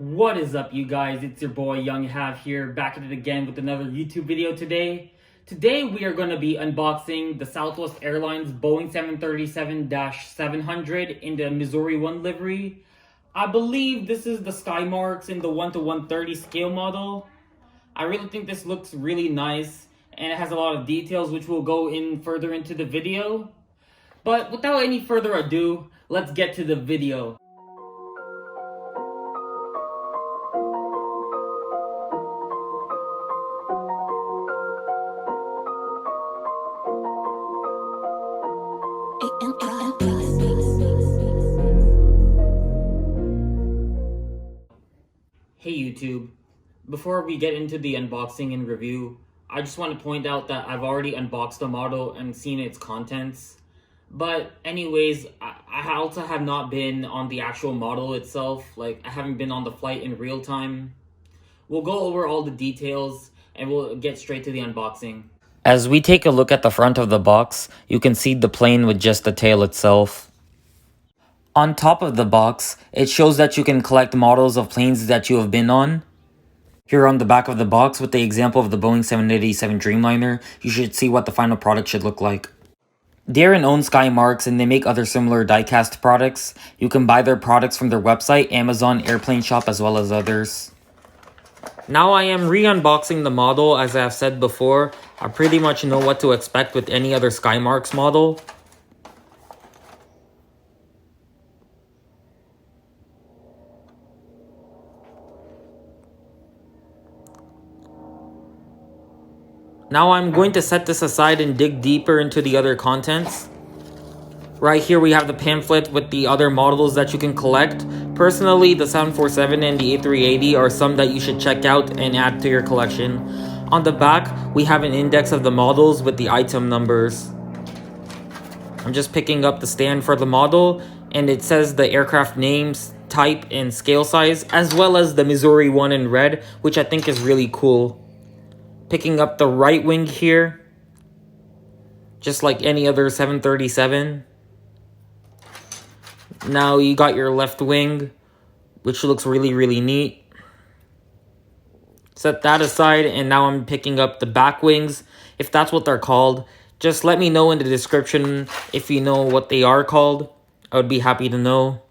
What is up, you guys? It's your boy Young Have here, back at it again with another YouTube video today. Today we are going to be unboxing the Southwest Airlines Boeing 737-700 in the Missouri One Livery. I believe this is the SKYMARKS in the 1:130 scale model. I really think this looks really nice, and it has a lot of details which will go in further into the video. But without any further ado, let's get to the video. Hey YouTube, before we get into the unboxing and review, I just want to point out that I've already unboxed the model and seen its contents. But anyways, I also have not been on the actual model itself, I haven't been on the flight in real time. We'll go over all the details and we'll get straight to the unboxing. As we take a look at the front of the box, you can see the plane with just the tail itself. On top of the box, it shows that you can collect models of planes that you have been on. Here on the back of the box, with the example of the Boeing 787 Dreamliner, you should see what the final product should look like. DARON owns SKYMARKS and they make other similar die-cast products. You can buy their products from their website, Amazon, Airplane Shop, as well as others. Now I am re-unboxing the model. As I have said before, I pretty much know what to expect with any other SKYMARKS model. Now I'm going to set this aside and dig deeper into the other contents. Right here we have the pamphlet with the other models that you can collect. Personally, the 747 and the A380 are some that you should check out and add to your collection. On the back, we have an index of the models with the item numbers. I'm just picking up the stand for the model, and it says the aircraft names, type, and scale size, as well as the Missouri One in red, which I think is really cool. Picking up the right wing here, just like any other 737. Now you got your left wing, which looks really neat. Set that aside, and now I'm picking up the back wings, if that's what they're called. Just let me know in the description if you know what they are called. I would be happy to know.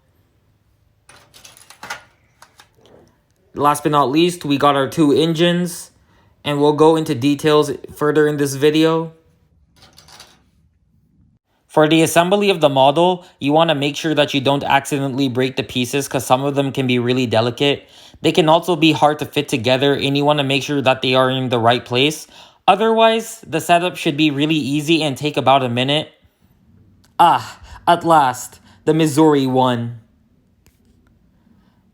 Last but not least, we got our two engines. And we'll go into details further in this video. For the assembly of the model, you want to make sure that you don't accidentally break the pieces because some of them can be really delicate. They can also be hard to fit together, and you want to make sure that they are in the right place. Otherwise, the setup should be really easy and take about a minute. At last, the Missouri One.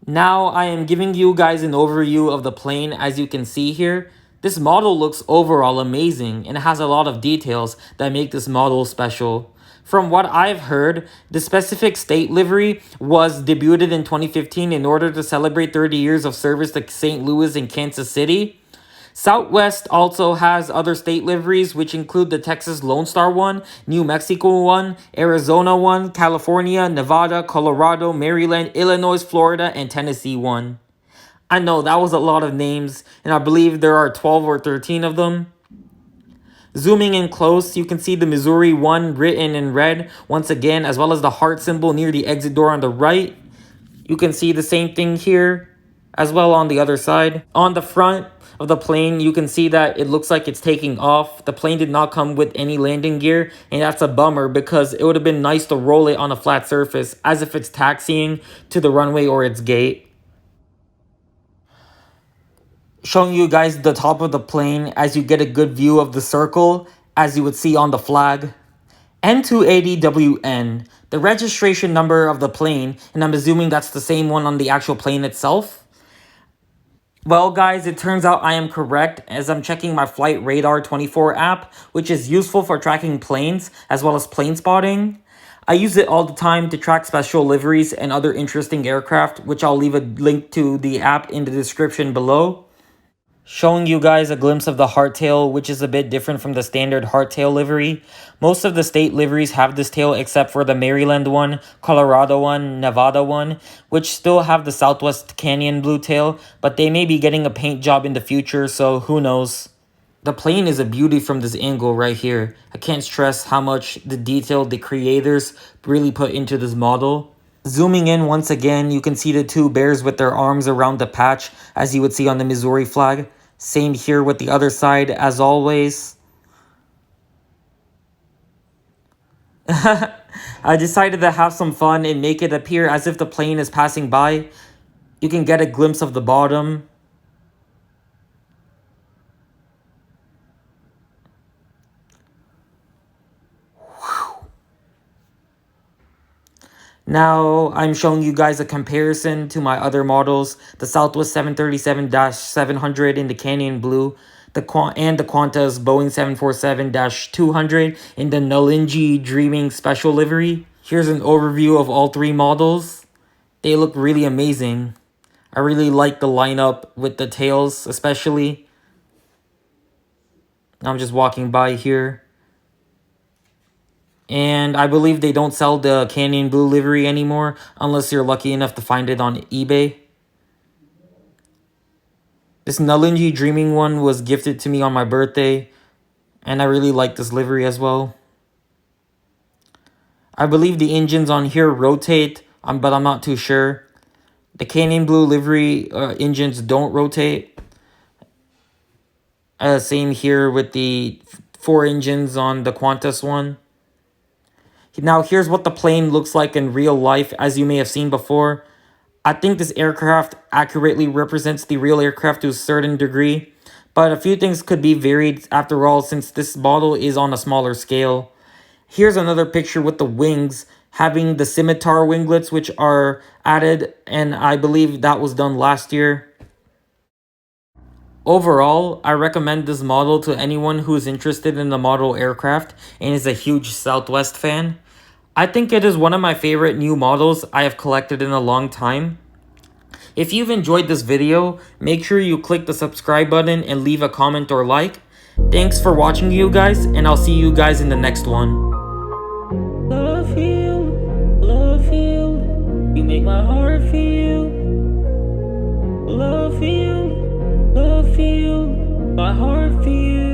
Now I am giving you guys an overview of the plane. As you can see here, this model looks overall amazing and has a lot of details that make this model special. From what I've heard, the specific state livery was debuted in 2015 in order to celebrate 30 years of service to St. Louis and Kansas City. Southwest also has other state liveries, which include the Texas Lone Star One, New Mexico One, Arizona One, California, Nevada, Colorado, Maryland, Illinois, Florida, and Tennessee One. I know that was a lot of names, and I believe there are 12 or 13 of them. Zooming in close, you can see the Missouri One written in red once again, as well as the heart symbol near the exit door on the right. You can see the same thing here, as well on the other side. On the front of the plane, you can see that it looks like it's taking off. The plane did not come with any landing gear, and that's a bummer because it would have been nice to roll it on a flat surface, as if it's taxiing to the runway or its gate. Showing you guys the top of the plane as you get a good view of the circle, as you would see on the flag. N280WN, the registration number of the plane, and I'm assuming that's the same one on the actual plane itself. Well guys, it turns out I am correct, as I'm checking my Flight Radar 24 app, which is useful for tracking planes as well as plane spotting. I use it all the time to track special liveries and other interesting aircraft, which I'll leave a link to the app in the description below. Showing you guys a glimpse of the hardtail, which is a bit different from the standard hardtail livery. Most of the state liveries have this tail except for the Maryland one, Colorado one, Nevada one, which still have the Southwest Canyon blue tail, but they may be getting a paint job in the future, so who knows. The plane is a beauty from this angle right here. I can't stress how much the detail the creators really put into this model. Zooming in once again, you can see the two bears with their arms around the patch, as you would see on the Missouri flag. Same here with the other side, as always. I decided to have some fun and make it appear as if the plane is passing by. You can get a glimpse of the bottom. Now, I'm showing you guys a comparison to my other models, the Southwest 737-700 in the Canyon Blue, the Qantas Boeing 747-200 in the Nalinji Dreaming Special Livery. Here's an overview of all three models. They look really amazing. I really like the lineup with the tails, especially. I'm just walking by here. And I believe they don't sell the Canyon Blue livery anymore unless you're lucky enough to find it on eBay. This Nalinji Dreaming one was gifted to me on my birthday, and I really like this livery as well. I believe the engines on here rotate, but I'm not too sure. The Canyon Blue livery engines don't rotate. Same here with the 4 engines on the Qantas one. Now, here's what the plane looks like in real life, as you may have seen before. I think this aircraft accurately represents the real aircraft to a certain degree, but a few things could be varied after all since this model is on a smaller scale. Here's another picture with the wings having the scimitar winglets, which are added, and I believe that was done last year. Overall, I recommend this model to anyone who is interested in the model aircraft and is a huge Southwest fan. I think it is one of my favorite new models I have collected in a long time. If you've enjoyed this video, make sure you click the subscribe button and leave a comment or like. Thanks for watching, you guys, and I'll see you guys in the next one. Love you, you make my heart feel. Love you, my heart feel.